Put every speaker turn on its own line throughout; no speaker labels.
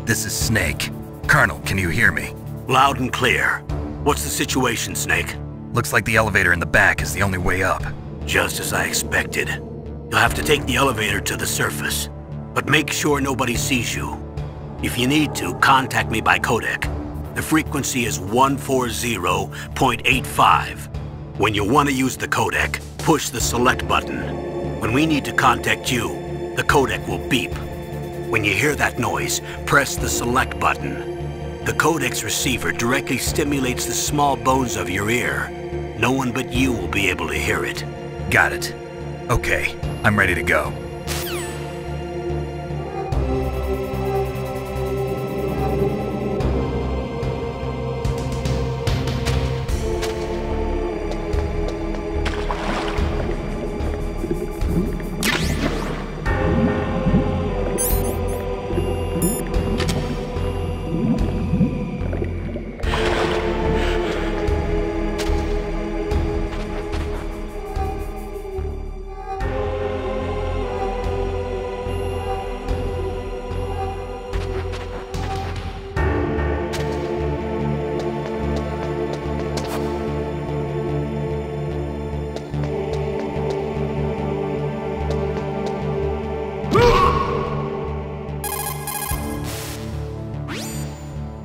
This is Snake. Colonel, can you hear me?
Loud and clear. What's the situation, Snake?
Looks like the elevator in the back is the only way up.
Just as I expected. You'll have to take the elevator to the surface, but make sure nobody sees you. If you need to, contact me by codec. The frequency is 140.85. When you want to use the codec, push the select button. When we need to contact you, the codec will beep. When you hear that noise, press the select button. The codec's receiver directly stimulates the small bones of your ear. No one but you will be able to hear it.
Got it. Okay, I'm ready to go.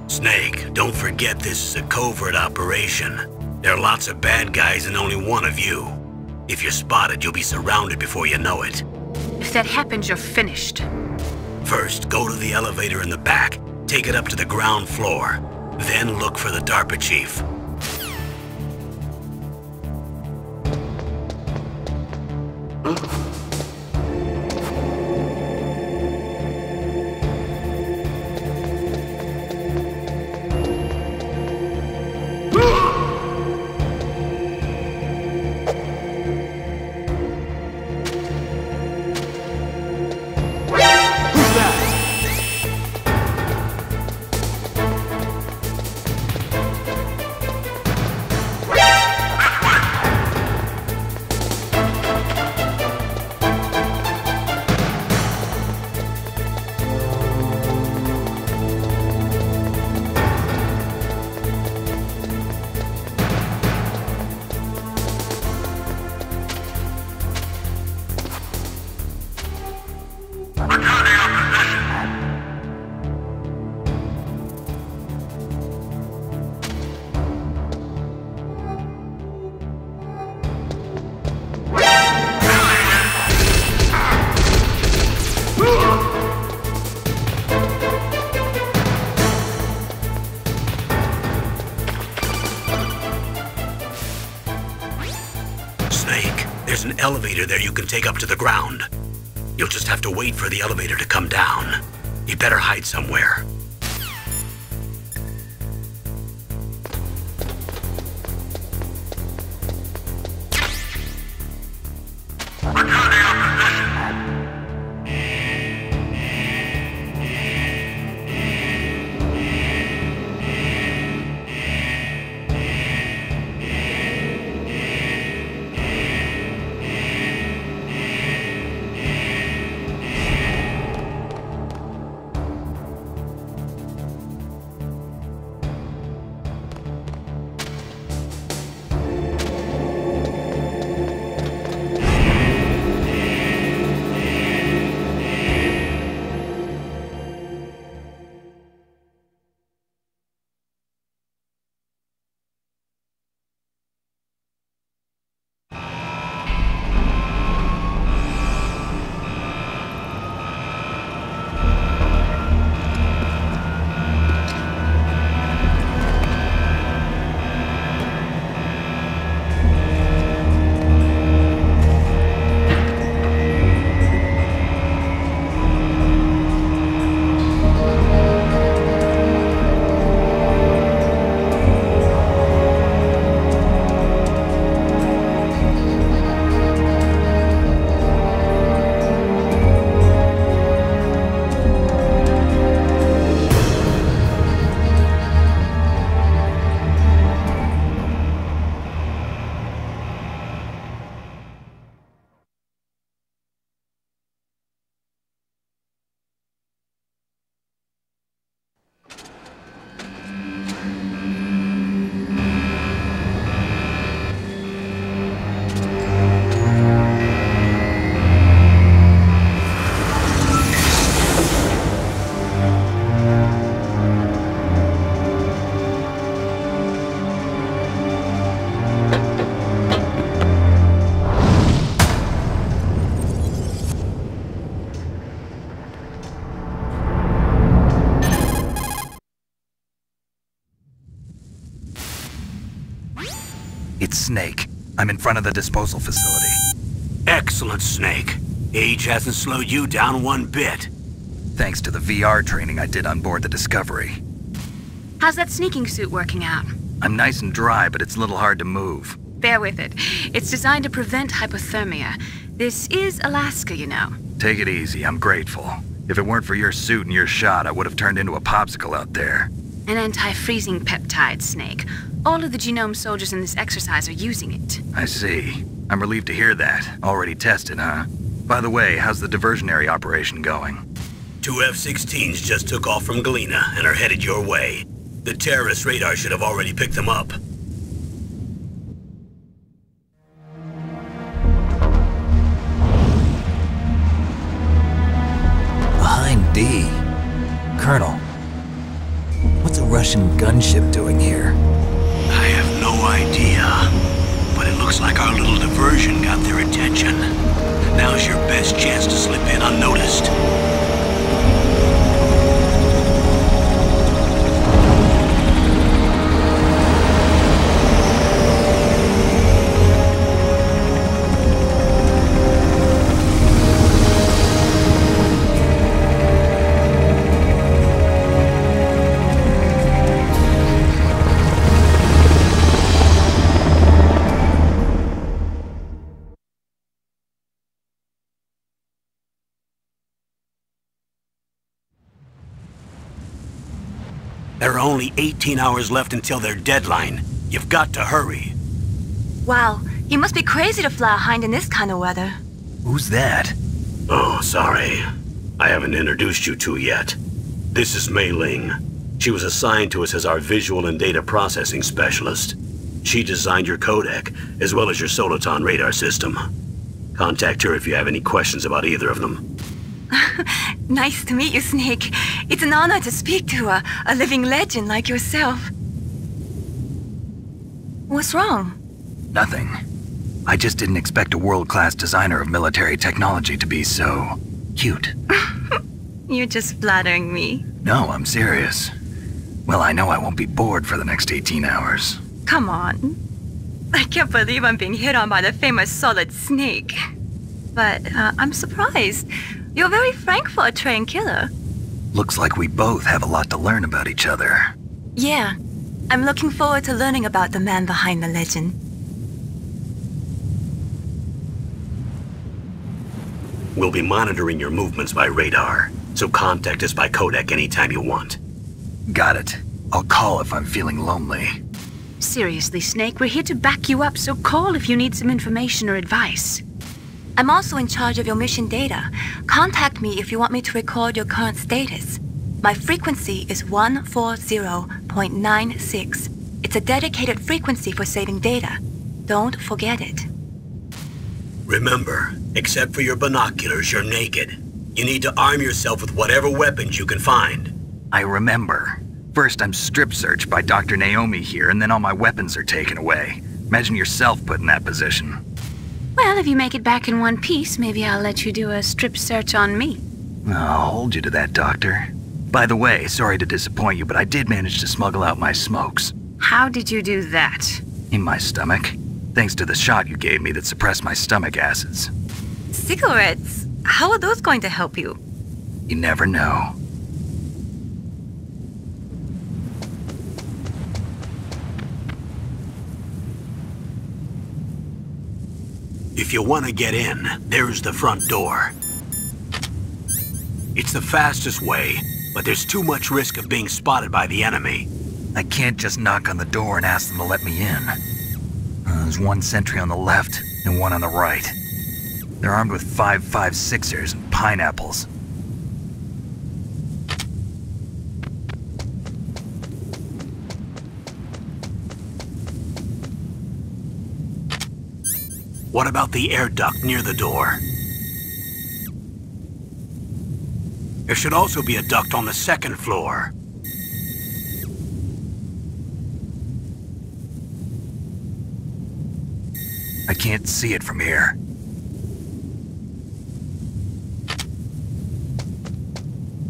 Snake, don't forget this is a covert operation. There are lots of bad guys and only one of you. If you're spotted, you'll be surrounded before you know it.
If that happens, you're finished.
First, go to the elevator in the back. Take it up to the ground floor. Then look for the DARPA chief. Snake, there's an elevator there you can take up to the ground. You'll just have to wait for the elevator to come down. You better hide somewhere.
It's Snake. I'm in front of the disposal facility.
Excellent, Snake. Age hasn't slowed you down one bit.
Thanks to the VR training I did on board the Discovery.
How's that sneaking suit working out?
I'm nice and dry, but it's a little hard to move.
Bear with it. It's designed to prevent hypothermia. This is Alaska, you know.
Take it easy, I'm grateful. If it weren't for your suit and your shot, I would have turned into a popsicle out there.
An anti-freezing peptide, Snake. All of the genome soldiers in this exercise are using it.
I see. I'm relieved to hear that. Already tested, huh? By the way, how's the diversionary operation going?
2 F-16s just took off from Galena and are headed your way. The terrorist radar should have already picked them up.
Behind D. Colonel, what's a Russian gunship doing here?
I have no idea, but it looks like our little diversion got their attention. Now's your best chance to slip in unnoticed. There are only 18 hours left until their deadline. You've got to hurry.
Wow, you must be crazy to fly a hind in this kind of weather.
Who's that?
Oh, sorry. I haven't introduced you to yet. This is Mei Ling. She was assigned to us as our visual and data processing specialist. She designed your codec, as well as your Soliton radar system. Contact her if you have any questions about either of them.
Nice to meet you, Snake. It's an honor to speak to a living legend like yourself. What's wrong?
Nothing. I just didn't expect a world-class designer of military technology to be so cute.
You're just flattering me.
No, I'm serious. Well, I know I won't be bored for the next 18 hours.
Come on. I can't believe I'm being hit on by the famous Solid Snake. But I'm surprised. You're very frank for a trained killer.
Looks like we both have a lot to learn about each other.
Yeah. I'm looking forward to learning about the man behind the legend.
We'll be monitoring your movements by radar, so contact us by codec anytime you want.
Got it. I'll call if I'm feeling lonely.
Seriously, Snake, we're here to back you up, so call if you need some information or advice.
I'm also in charge of your mission data. Contact me if you want me to record your current status. My frequency is 140.96. It's a dedicated frequency for saving data. Don't forget it.
Remember, except for your binoculars, you're naked. You need to arm yourself with whatever weapons you can find.
I remember. First I'm strip searched by Dr. Naomi here, and then all my weapons are taken away. Imagine yourself put in that position.
Well, if you make it back in one piece, maybe I'll let you do a strip search on me.
I'll hold you to that, Doctor. By the way, sorry to disappoint you, but I did manage to smuggle out my smokes.
How did you do that?
In my stomach. Thanks to the shot you gave me that suppressed my stomach acids.
Cigarettes? How are those going to help you?
You never know.
If you want to get in, there's the front door. It's the fastest way, but there's too much risk of being spotted by the enemy.
I can't just knock on the door and ask them to let me in. There's one sentry on the left and one on the right. They're armed with 5.56ers and pineapples.
What about the air duct near the door? There should also be a duct on the second floor.
I can't see it from here.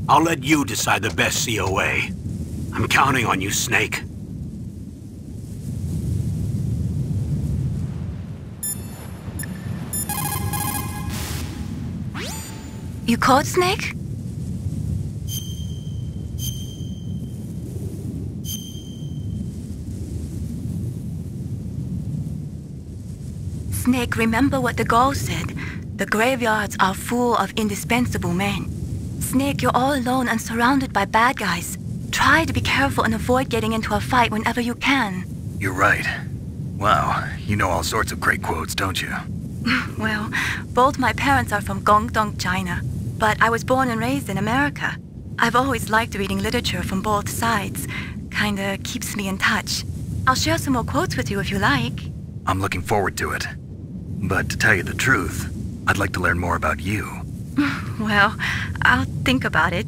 I'll let you decide the best COA. I'm counting on you, Snake.
code, Snake? Snake, remember what the girl said. The graveyards are full of indispensable men. Snake, you're all alone and surrounded by bad guys. Try to be careful and avoid getting into a fight whenever you can.
You're right. Wow, you know all sorts of great quotes, don't you?
Well, both my parents are from Guangdong, China, but I was born and raised in America. I've always liked reading literature from both sides. Kinda keeps me in touch. I'll share some more quotes with you if you like.
I'm looking forward to it. But to tell you the truth, I'd like to learn more about you.
Well, I'll think about it.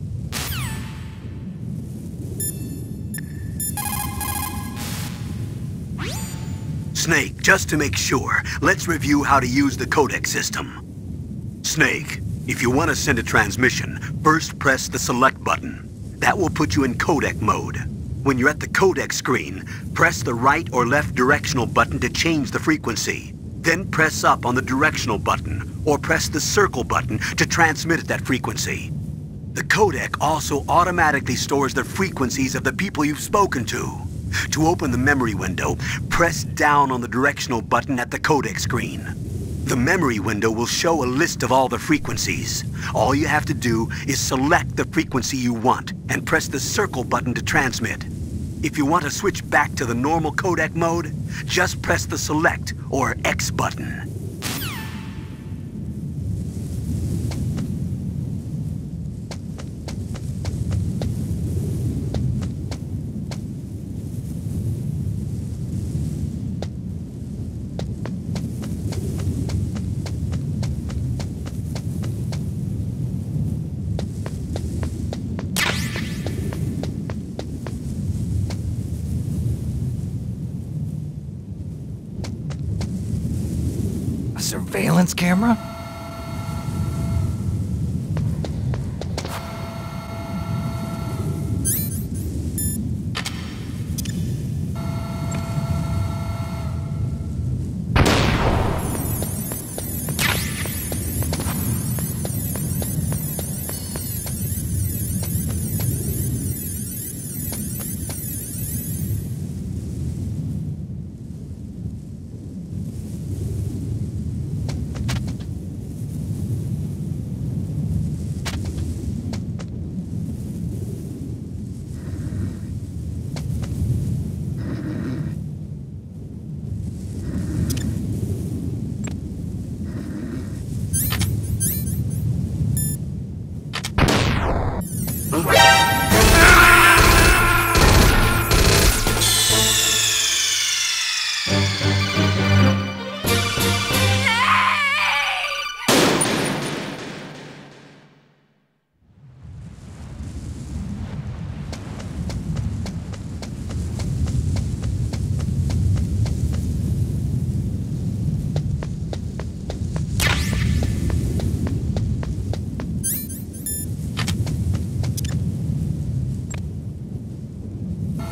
Snake, just to make sure, let's review how to use the codec system. Snake, if you want to send a transmission, first press the select button. That will put you in codec mode. When you're at the codec screen, press the right or left directional button to change the frequency. Then press up on the directional button, or press the circle button to transmit at that frequency. The codec also automatically stores the frequencies of the people you've spoken to. To open the memory window, press down on the directional button at the codec screen. The memory window will show a list of all the frequencies. All you have to do is select the frequency you want and press the circle button to transmit. If you want to switch back to the normal codec mode, just press the select or X button.
Surveillance camera?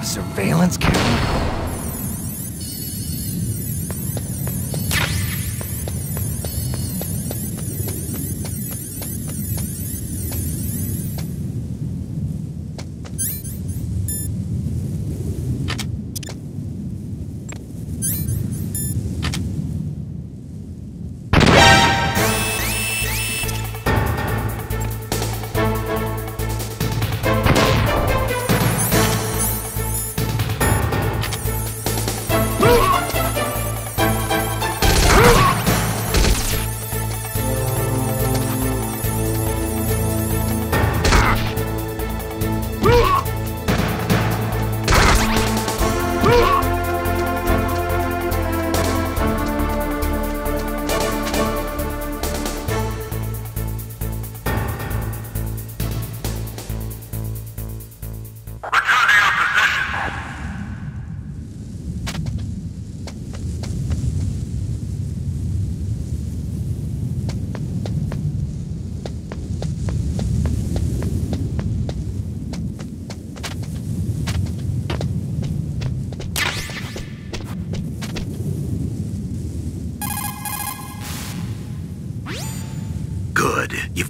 Surveillance camera?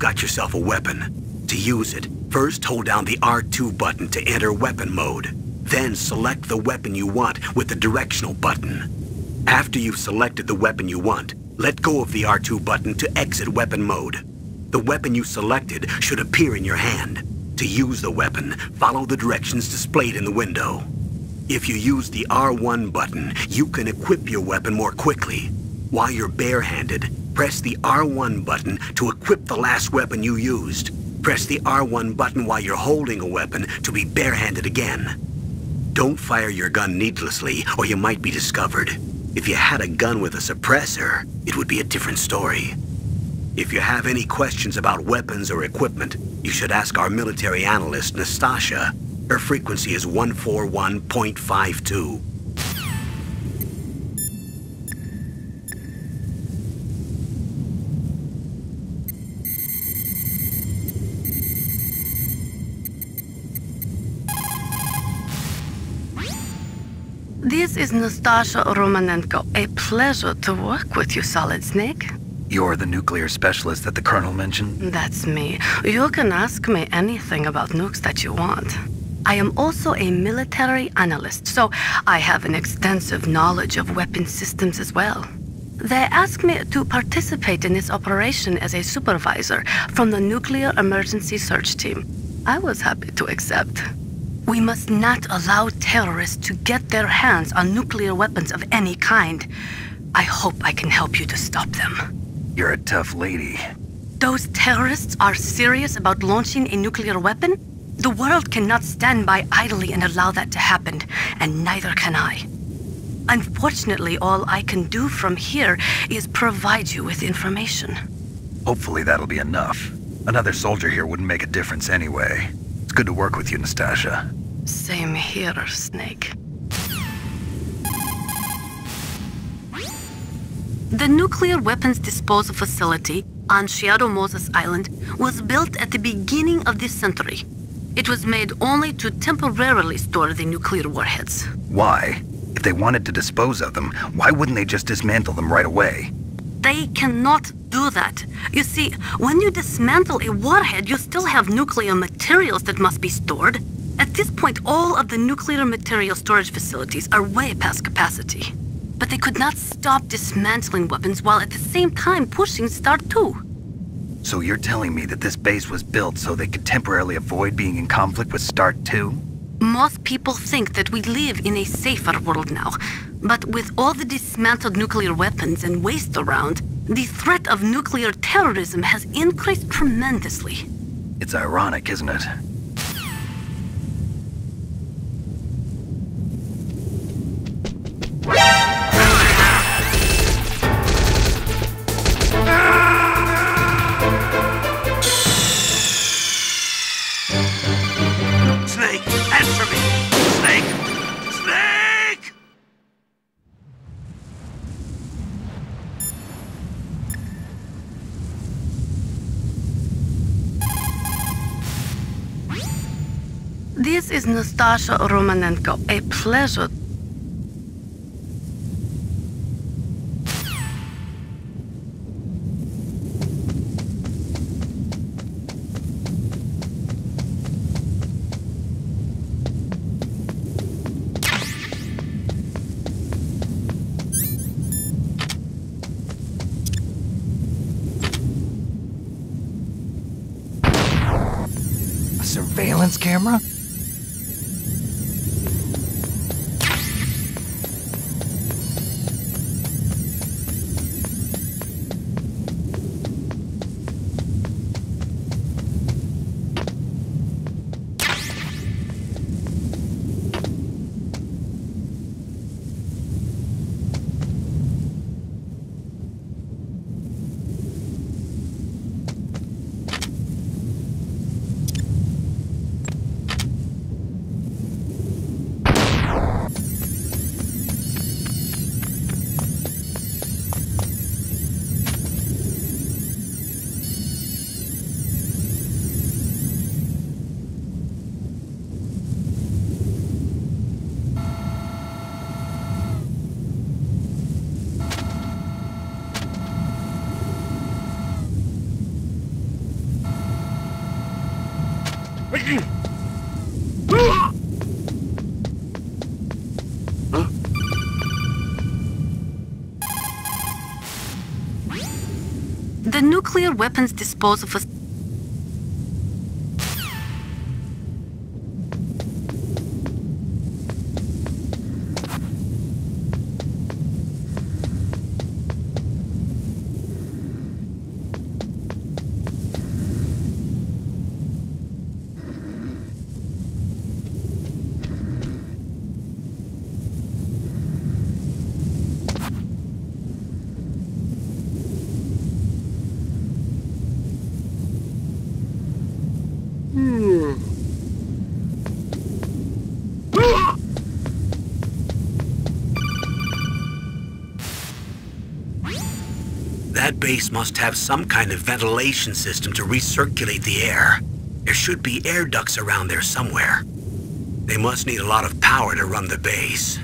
got yourself a weapon. To use it, first hold down the R2 button to enter weapon mode. Then select the weapon you want with the directional button. After you've selected the weapon you want, let go of the R2 button to exit weapon mode. The weapon you selected should appear in your hand. To use the weapon, follow the directions displayed in the window. If you use the R1 button, you can equip your weapon more quickly. While you're barehanded, press the R1 button to equip the last weapon you used. Press the R1 button while you're holding a weapon to be barehanded again. Don't fire your gun needlessly, or you might be discovered. If you had a gun with a suppressor, it would be a different story. If you have any questions about weapons or equipment, you should ask our military analyst, Nastasha. Her frequency is 141.52.
This is Nastasha Romanenko. A pleasure to work with you, Solid Snake.
You're the nuclear specialist that the Colonel mentioned?
That's me. You can ask me anything about nukes that you want. I am also a military analyst, so I have an extensive knowledge of weapon systems as well. They asked me to participate in this operation as a supervisor from the Nuclear Emergency Search Team. I was happy to accept. We must not allow terrorists to get their hands on nuclear weapons of any kind. I hope I can help you to stop them.
You're a tough lady.
Those terrorists are serious about launching a nuclear weapon? The world cannot stand by idly and allow that to happen, and neither can I. Unfortunately, all I can do from here is provide you with information.
Hopefully that'll be enough. Another soldier here wouldn't make a difference anyway. It's good to work with you, Nastasha.
Same here, Snake. The nuclear weapons disposal facility on Shadow Moses Island was built at the beginning of this century. It was made only to temporarily store the nuclear warheads.
Why? If they wanted to dispose of them, why wouldn't they just dismantle them right away?
They cannot do that. You see, when you dismantle a warhead, you still have nuclear materials that must be stored. At this point, all of the nuclear material storage facilities are way past capacity. But they could not stop dismantling weapons while at the same time pushing Start 2.
So you're telling me that this base was built so they could temporarily avoid being in conflict with Start 2?
Most people think that we live in a safer world now. But with all the dismantled nuclear weapons and waste around, the threat of nuclear terrorism has increased tremendously.
It's ironic, isn't it?
Snake, answer me! Snake! Snake!
This is Nastasha Romanenko. A pleasure.
A surveillance camera?
The nuclear weapons disposal facility.
That base must have some kind of ventilation system to recirculate the air. There should be air ducts around there somewhere. They must need a lot of power to run the base.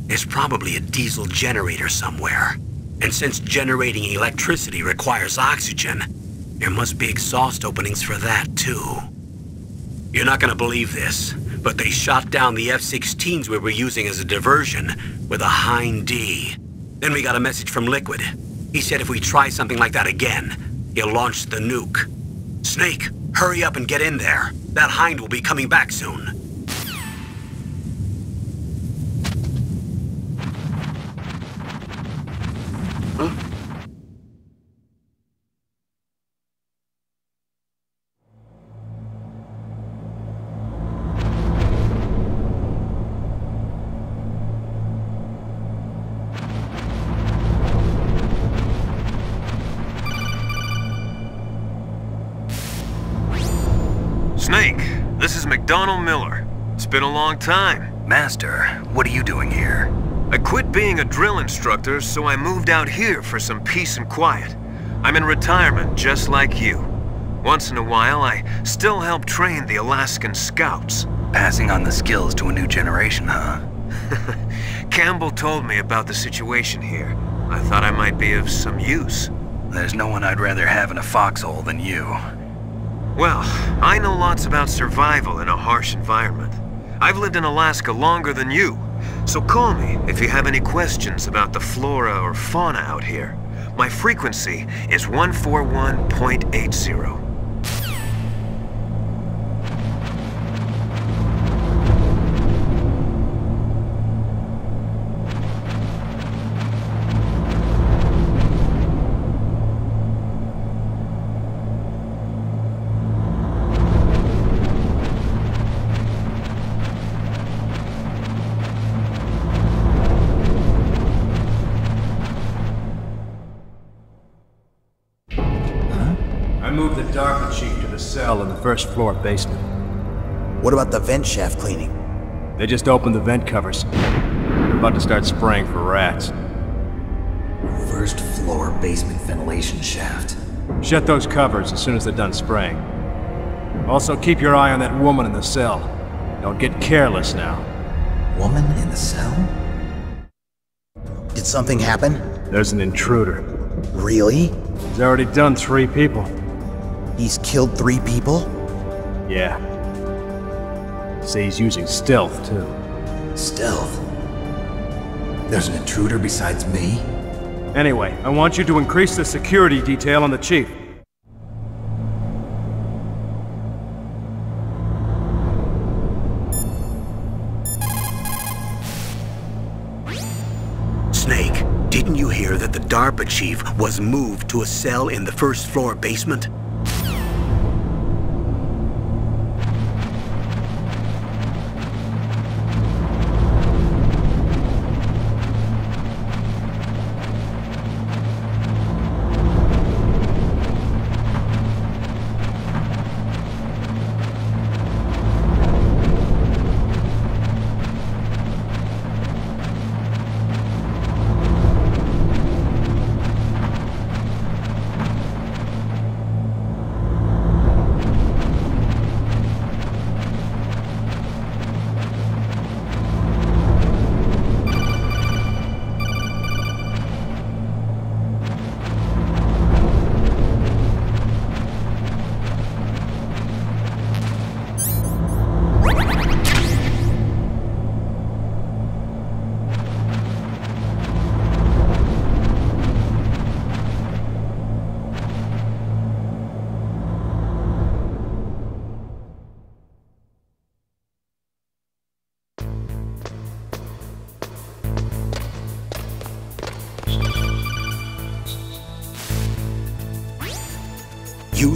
There's probably a diesel generator somewhere. And since generating electricity requires oxygen, there must be exhaust openings for that too. You're not gonna believe this, but they shot down the F-16s we were using as a diversion with a Hind D. Then we got a message from Liquid. He said if we try something like that again, he'll launch the nuke. Snake, hurry up and get in there. That Hind will be coming back soon.
Snake, this is McDonald Miller. It's been a long time.
Master, what are you doing here?
I quit being a drill instructor, so I moved out here for some peace and quiet. I'm in retirement, just like you. Once in a while, I still help train the Alaskan Scouts.
Passing on the skills to a new generation, huh?
Campbell told me about the situation here. I thought I might be of some use.
There's no one I'd rather have in a foxhole than you.
Well, I know lots about survival in a harsh environment. I've lived in Alaska longer than you, so call me if you have any questions about the flora or fauna out here. My frequency is 141.80.
I moved the DARPA chief to the cell in the first floor basement.
What about the vent shaft cleaning?
They just opened the vent covers. They're about to start spraying for rats.
First floor basement ventilation shaft.
Shut those covers as soon as they're done spraying. Also, keep your eye on that woman in the cell. Don't get careless now.
Woman in the cell?
Did something happen?
There's an intruder.
Really?
He's already done 3 people.
He's killed 3 people?
Yeah. Say he's using stealth, too.
Stealth? There's an intruder besides me?
Anyway, I want you to increase the security detail on the chief.
Snake, didn't you hear that the DARPA chief was moved to a cell in the first floor basement?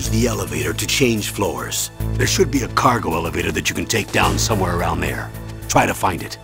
Use the elevator to change floors. There should be a cargo elevator that you can take down somewhere around there. Try to find it.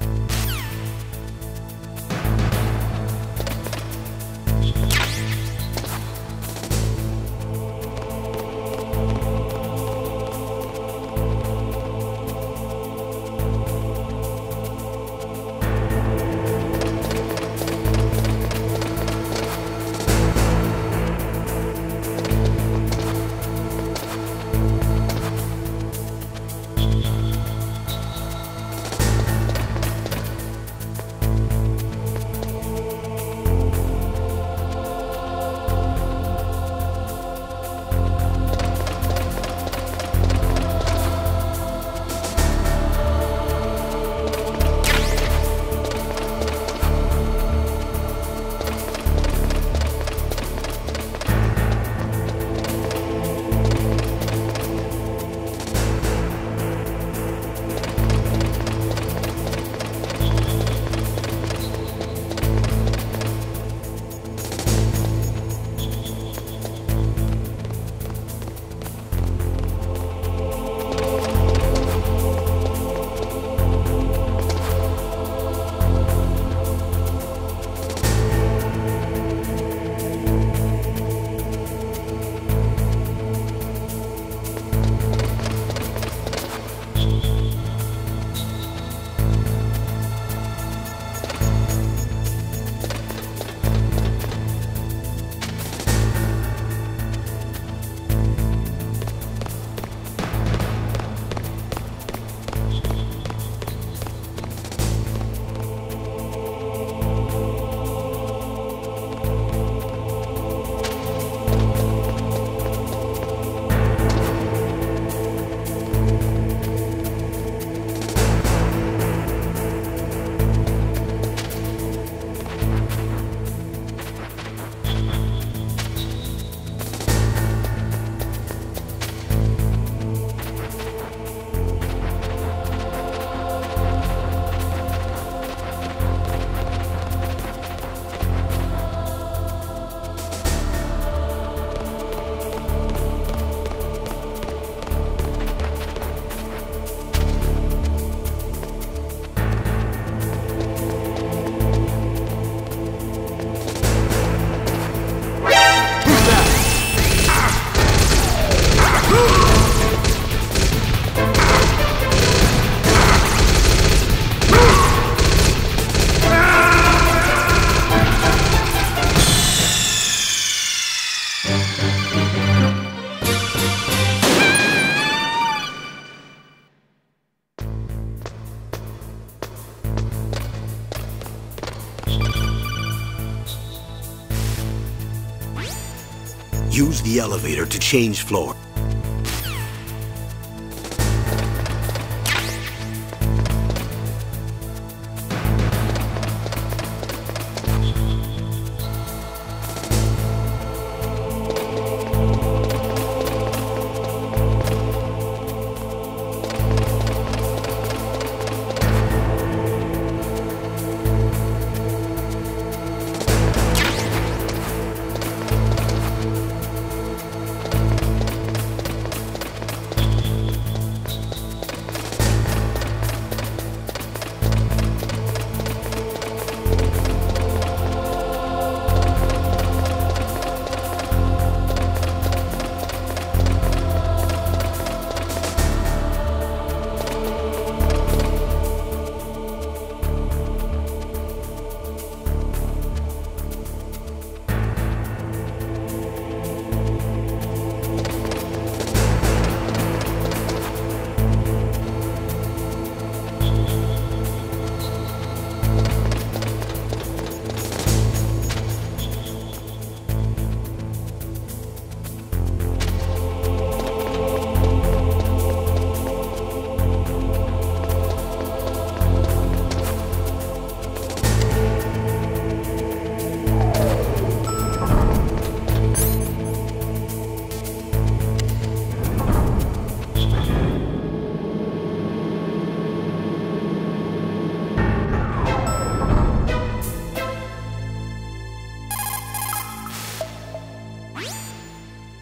Use the elevator to change floor.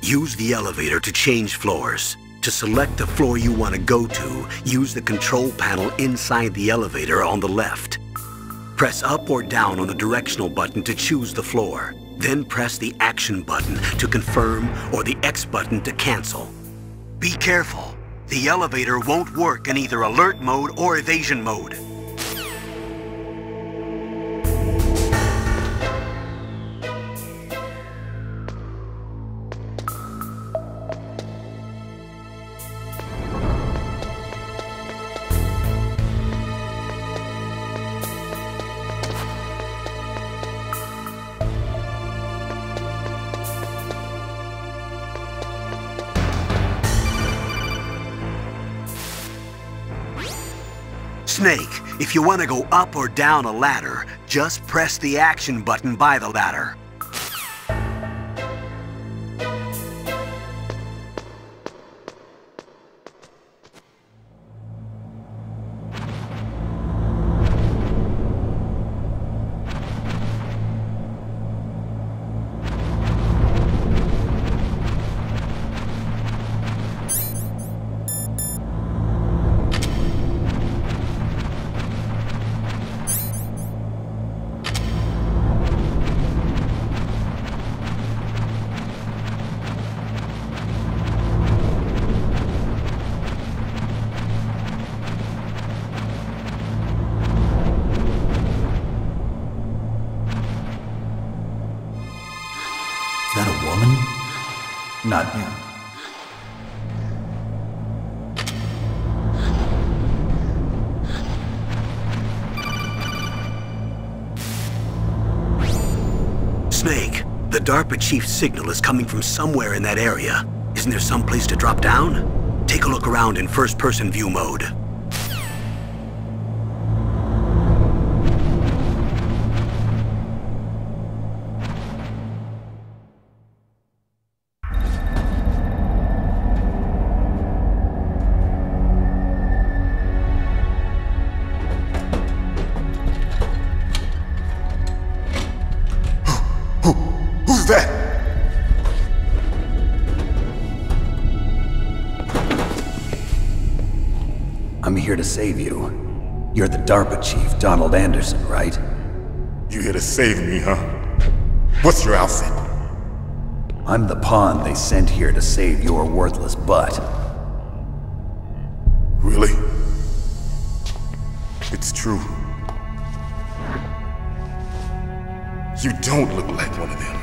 Use the elevator to change floors. To select the floor you want to go to, use the control panel inside the elevator on the left. Press up or down on the directional button to choose the floor. Then press the action button to confirm or the X button to cancel. Be careful. The elevator won't work in either alert mode or evasion mode. Snake, if you want to go up or down a ladder, just press the action button by the ladder.
Is that a woman? Not him.
Snake, the DARPA chief's signal is coming from somewhere in that area. Isn't there some place to drop down? Take a look around in first-person view mode.
Who's that?
I'm here to save you. You're the DARPA chief, Donald Anderson, right?
You here to save me, huh? What's your outfit?
I'm the pawn they sent here to save your worthless butt.
Really? It's true. You don't look like one of them.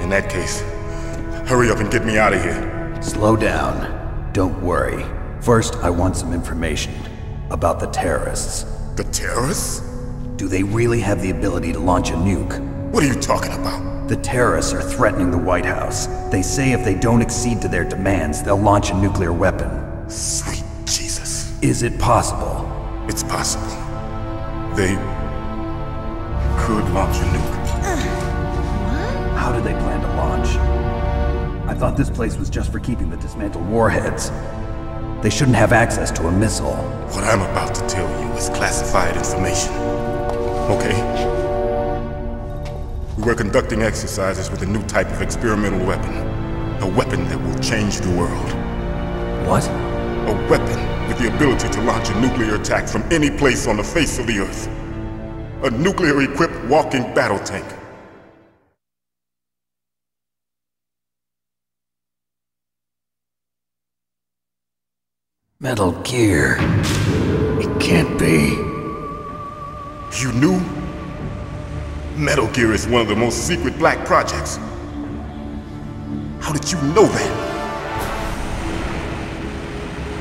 In that case, hurry up and get me out of here.
Slow down. Don't worry. First, I want some information about the terrorists.
The terrorists?
Do they really have the ability to launch a nuke?
What are you talking about?
The terrorists are threatening the White House. They say if they don't accede to their demands, they'll launch a nuclear weapon.
Sweet Jesus.
Is it possible?
It's possible. They could launch a nuke.
How do they plan to launch? I thought this place was just for keeping the dismantled warheads. They shouldn't have access to a missile.
What I'm about to tell you is classified information. Okay? We were conducting exercises with a new type of experimental weapon. A weapon that will change the world.
What?
A weapon with the ability to launch a nuclear attack from any place on the face of the Earth. A nuclear-equipped walking battle tank.
Metal Gear. It can't be.
You knew? Metal Gear is one of the most secret black projects. How did you know that?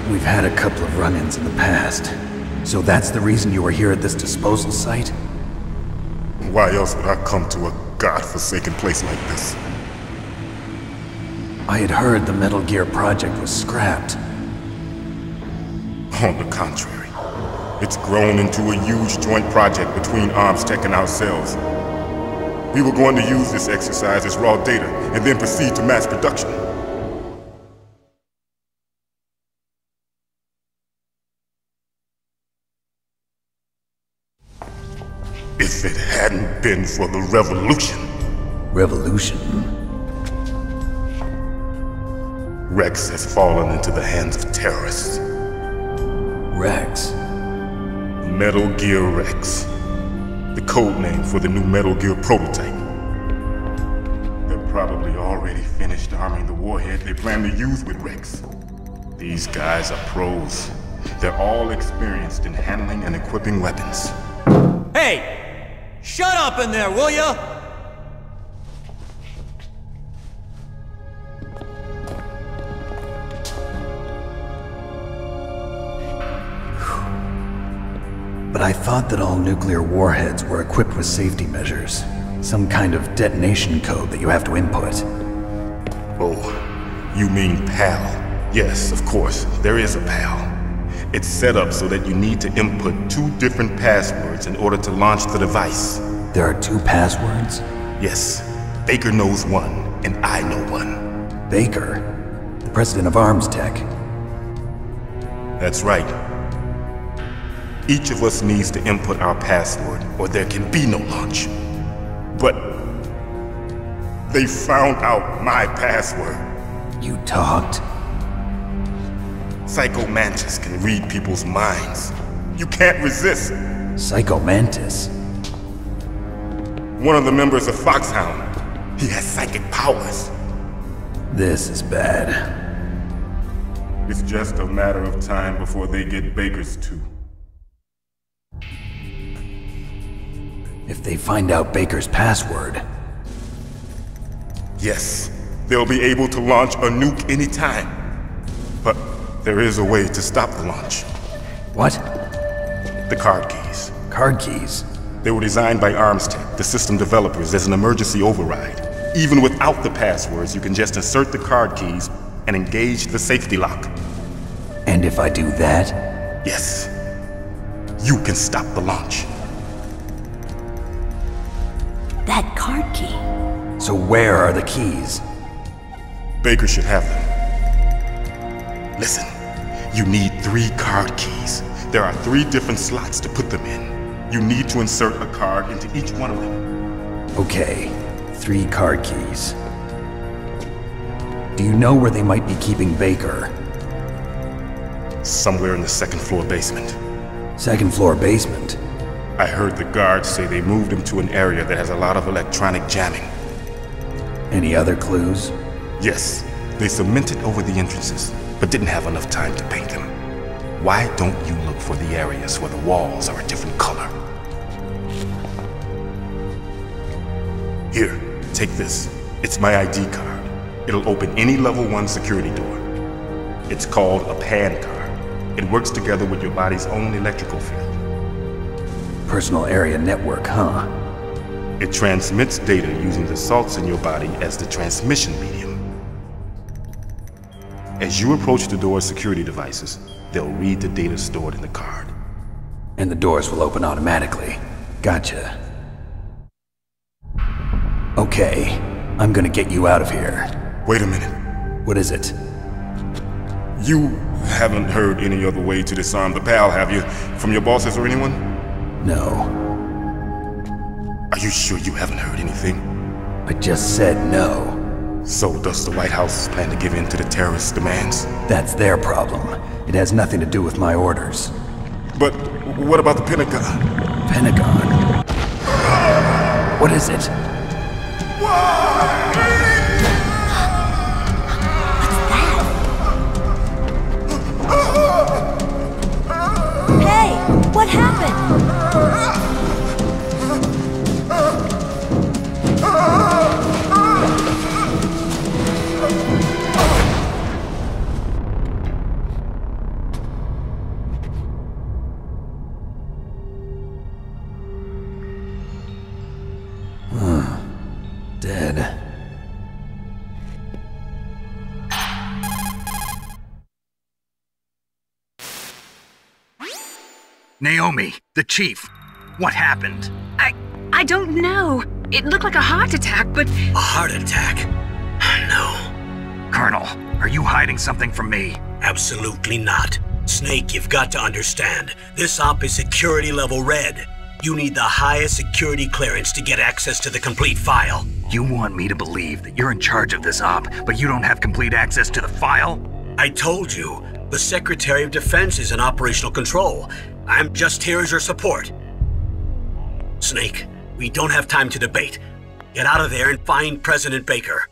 We've had a couple of run-ins in the past. So that's the reason you were here at this disposal site?
Why else would I come to a godforsaken place like this?
I had heard the Metal Gear project was scrapped.
On the contrary, it's grown into a huge joint project between Arms Tech and ourselves. We were going to use this exercise as raw data and then proceed to mass production. If it hadn't been for the revolution.
Revolution?
Rex has fallen into the hands of terrorists.
Rex?
Metal Gear Rex. The code name for the new Metal Gear prototype. They're probably already finished arming the warhead they plan to use with Rex. These guys are pros. They're all experienced in handling and equipping weapons.
Hey! Shut up in there, will ya?
But I thought that all nuclear warheads were equipped with safety measures. Some kind of detonation code that you have to input.
Oh, you mean PAL? Yes, of course, there is a PAL. It's set up so that you need to input 2 different passwords in order to launch the device.
There are 2 passwords?
Yes. Baker knows one, and I know one.
Baker? The president of Arms Tech?
That's right. Each of us needs to input our password, or there can be no launch. But they found out my password.
You talked?
Psycho Mantis can read people's minds. You can't resist.
Psycho Mantis?
One of the members of Foxhound. He has psychic powers.
This is bad.
It's just a matter of time before they get Baker's too.
If they find out Baker's password...
Yes, they'll be able to launch a nuke anytime. But there is a way to stop the launch.
What?
The card keys.
Card keys?
They were designed by Arms Tech, the system developers, as an emergency override. Even without the passwords, you can just insert the card keys and engage the safety lock.
And if I do that?
Yes. You can stop the launch.
That card key.
So where are the keys?
Baker should have them. Listen, you need 3 card keys. There are 3 different slots to put them in. You need to insert a card into each one of them.
Okay, 3 card keys. Do you know where they might be keeping Baker?
Somewhere in the 2nd floor basement.
2nd floor basement?
I heard the guards say they moved him to an area that has a lot of electronic jamming.
Any other clues?
Yes, they cemented over the entrances, but didn't have enough time to paint them. Why don't you look for the areas where the walls are a different color? Here, take this. It's my ID card. It'll open any level 1 security door. It's called a PAN card. It works together with your body's own electrical field.
Personal area network, huh?
It transmits data using the salts in your body as the transmission medium. As you approach the door's security devices, they'll read the data stored in the card.
And the doors will open automatically. Gotcha. Okay, I'm gonna get you out of here.
Wait a minute.
What is it?
You haven't heard any other way to disarm the PAL, have you? From your bosses or anyone?
No.
Are you sure you haven't heard anything?
I just said no.
So does the White House plan to give in to the terrorists' demands?
That's their problem. It has nothing to do with my orders.
But what about the Pentagon?
Pentagon? What is it?
Hey, what happened?
Dead.
Naomi, the chief. What happened?
I don't know. It looked like a heart attack, but...
A heart attack? No.
Colonel, are you hiding something from me?
Absolutely not. Snake, you've got to understand. This op is security level red. You need the highest security clearance to get access to the complete file.
You want me to believe that you're in charge of this op, but you don't have complete access to the file?
I told you, the Secretary of Defense is in operational control. I'm just here as your support. Snake, we don't have time to debate. Get out of there and find President Baker.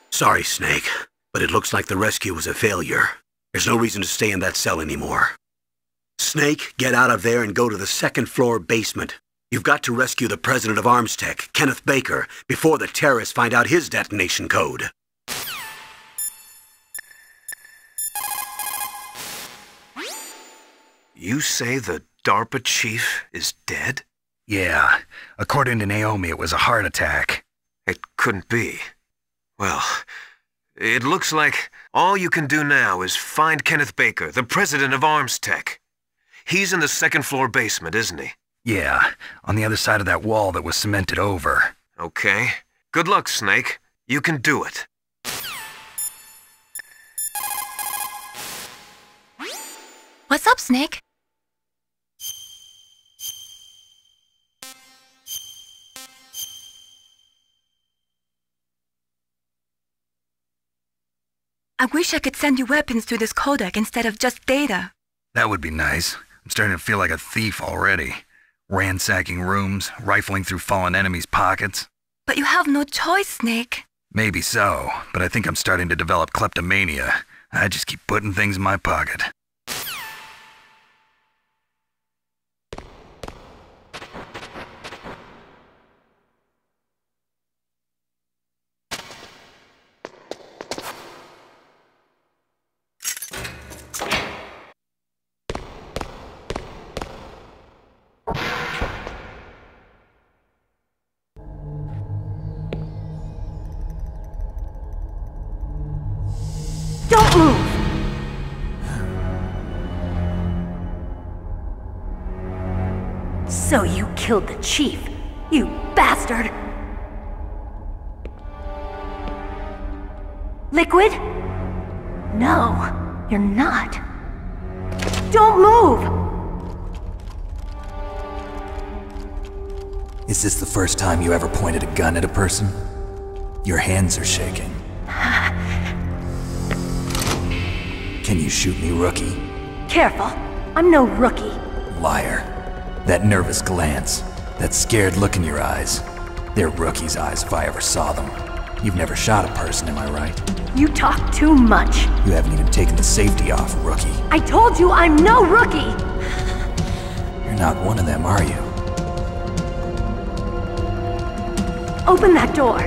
Sorry, Snake, but it looks like the rescue was a failure. There's no reason to stay in that cell anymore. Snake, get out of there and go to the second-floor basement. You've got to rescue the president of Armstech, Kenneth Baker, before the terrorists find out his detonation code.
You say the DARPA chief is dead?
Yeah. According to Naomi, it was a heart attack.
It couldn't be. Well, it looks like all you can do now is find Kenneth Baker, the president of Armstech. He's in the second-floor basement, isn't he?
Yeah, on the other side of that wall that was cemented over.
Okay. Good luck, Snake. You can do it.
What's up, Snake? I wish I could send you weapons through this codec instead of just data.
That would be nice. I'm starting to feel like a thief already. Ransacking rooms, rifling through fallen enemies' pockets.
But you have no choice, Snake.
Maybe so, but I think I'm starting to develop kleptomania. I just keep putting things in my pocket.
Don't move! So you killed the chief, you bastard! Liquid? No, you're not. Don't move!
Is this the first time you ever pointed a gun at a person? Your hands are shaking. Can you shoot me, rookie?
Careful, I'm no rookie.
Liar. That nervous glance, that scared look in your eyes. They're rookie's eyes if I ever saw them. You've never shot a person, am I right?
You talk too much.
You haven't even taken the safety off, rookie.
I told you I'm no rookie!
You're not one of them, are you?
Open that door.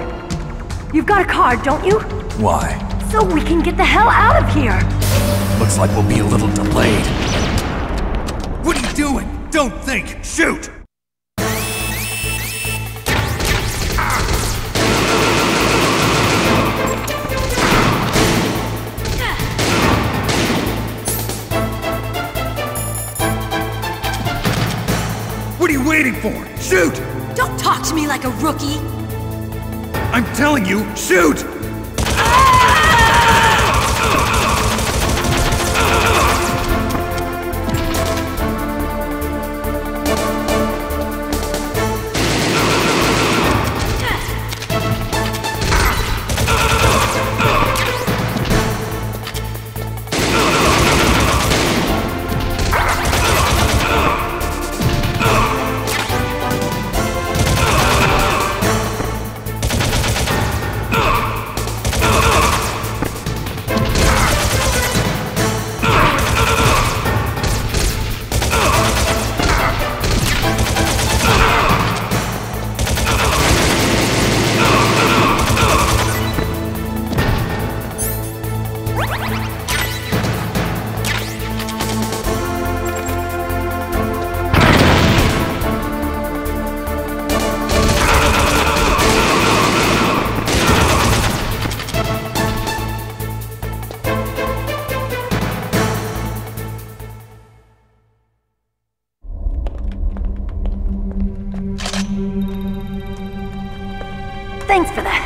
You've got a card, don't you?
Why?
So we can get the hell out of here!
Looks like we'll be a little delayed.
What are you doing? Don't think! Shoot! What are you waiting for? Shoot!
Don't talk to me like a rookie!
I'm telling you, shoot!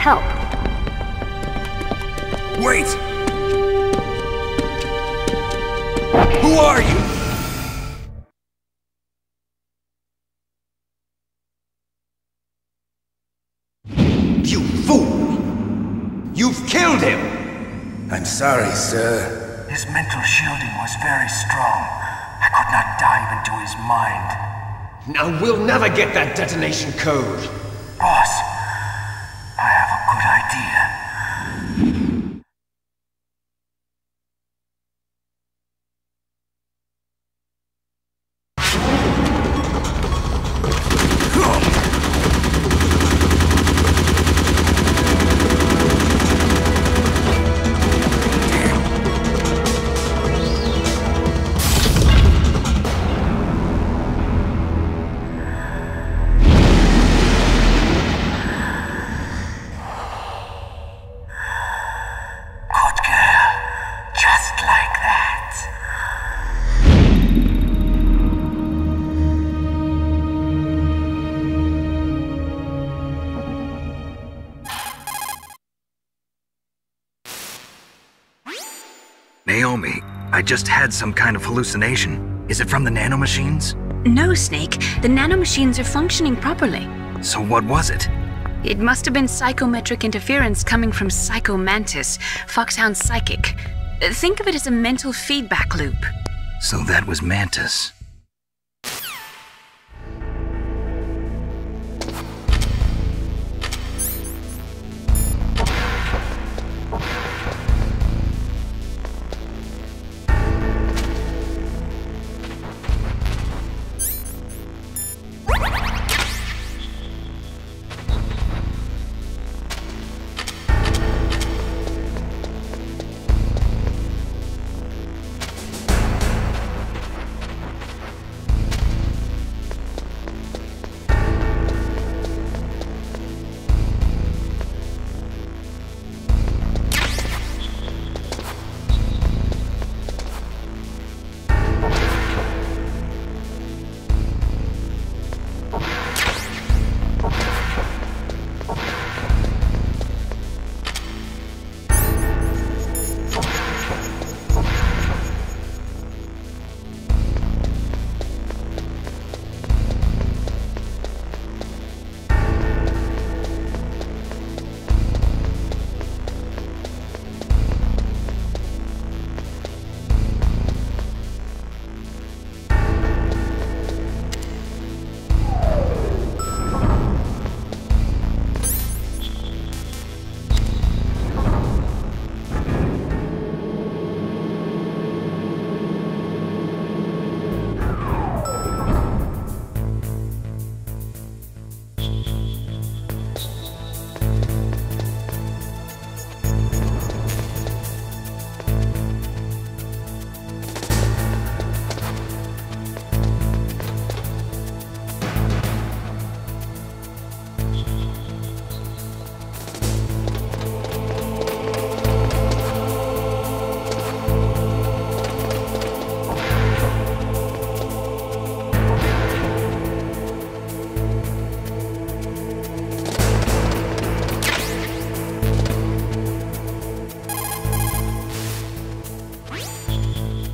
help.
Wait! Who are you?
You fool! You've killed him!
I'm sorry, sir.
His mental shielding was very strong. I could not dive into his mind.
Now we'll never get that detonation code.
Boss, I have a good idea.
Naomi, I just had some kind of hallucination. Is it from the nanomachines?
No, Snake. The nanomachines are functioning properly.
So what was it?
It must have been psychometric interference coming from Psycho Mantis, Foxhound Psychic. Think of it as a mental feedback loop.
So that was Mantis.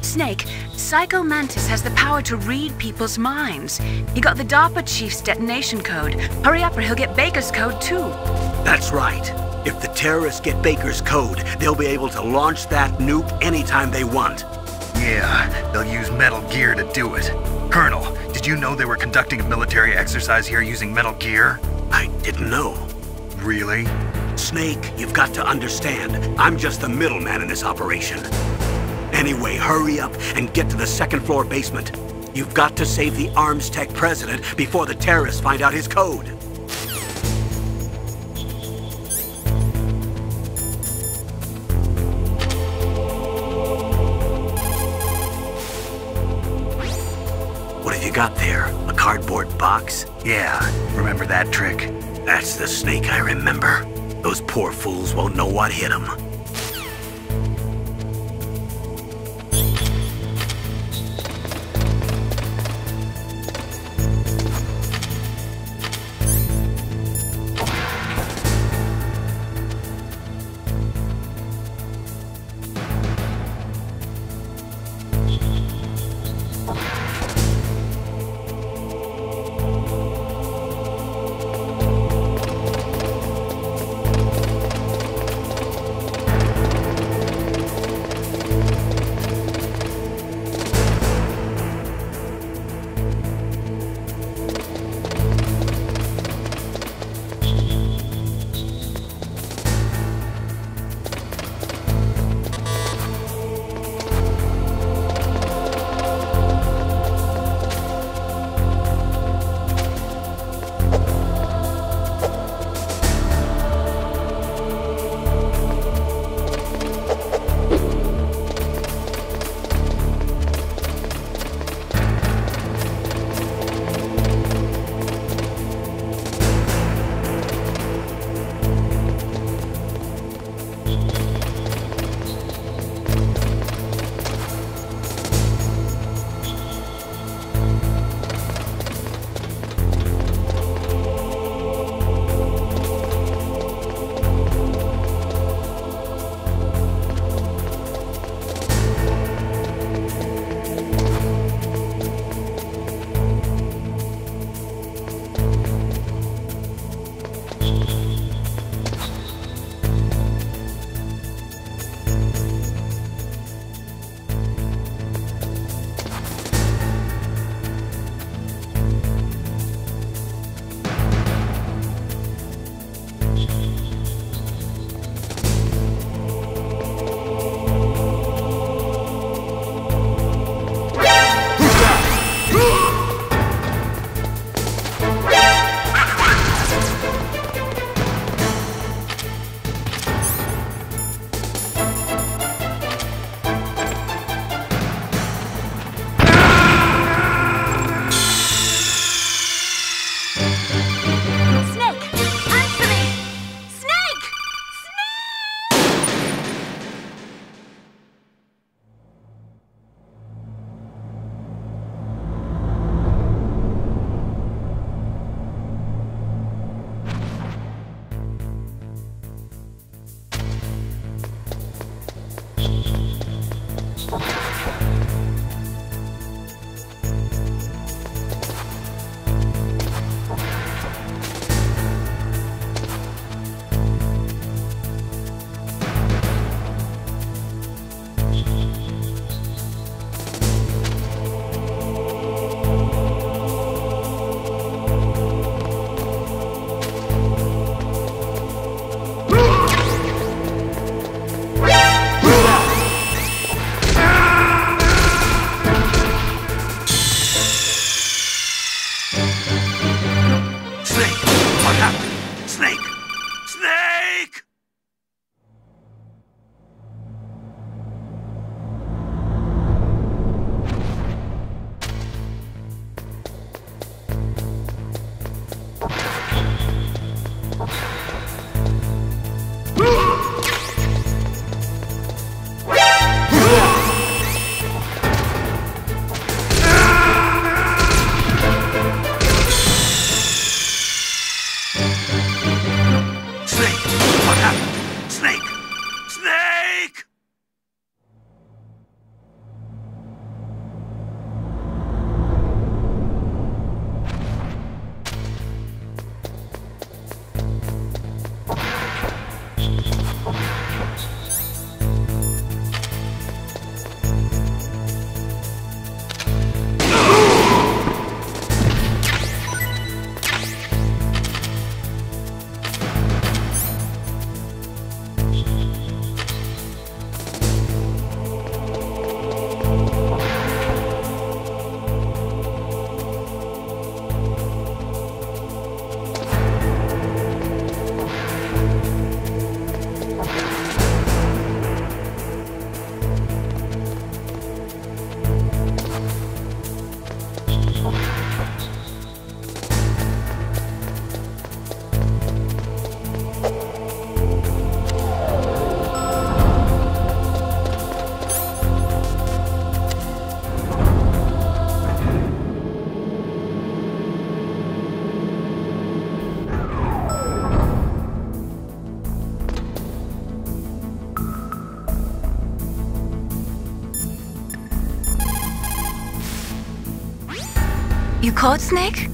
Snake, Psycho Mantis has the power to read people's minds. He got the DARPA chief's detonation code. Hurry up or he'll get Baker's code too.
That's right. If the terrorists get Baker's code, they'll be able to launch that nuke anytime they want.
Yeah, they'll use Metal Gear to do it. Colonel, did you know they were conducting a military exercise here using Metal Gear?
I didn't know.
Really?
Snake, you've got to understand, I'm just the middleman in this operation. Anyway, hurry up and get to the second-floor basement. You've got to save the Arms Tech president before the terrorists find out his code. What have you got there? A cardboard box?
Yeah, remember that trick?
That's the Snake I remember. Those poor fools won't know what hit them.
You caught Snake?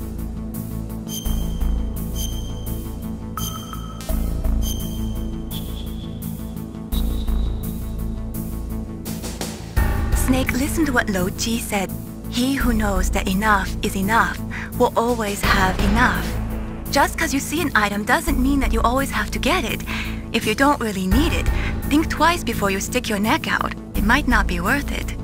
Snake, listen to what Lo Ji said. He who knows that enough is enough will always have enough. Just because you see an item doesn't mean that you always have to get it. If you don't really need it, think twice before you stick your neck out. It might not be worth it.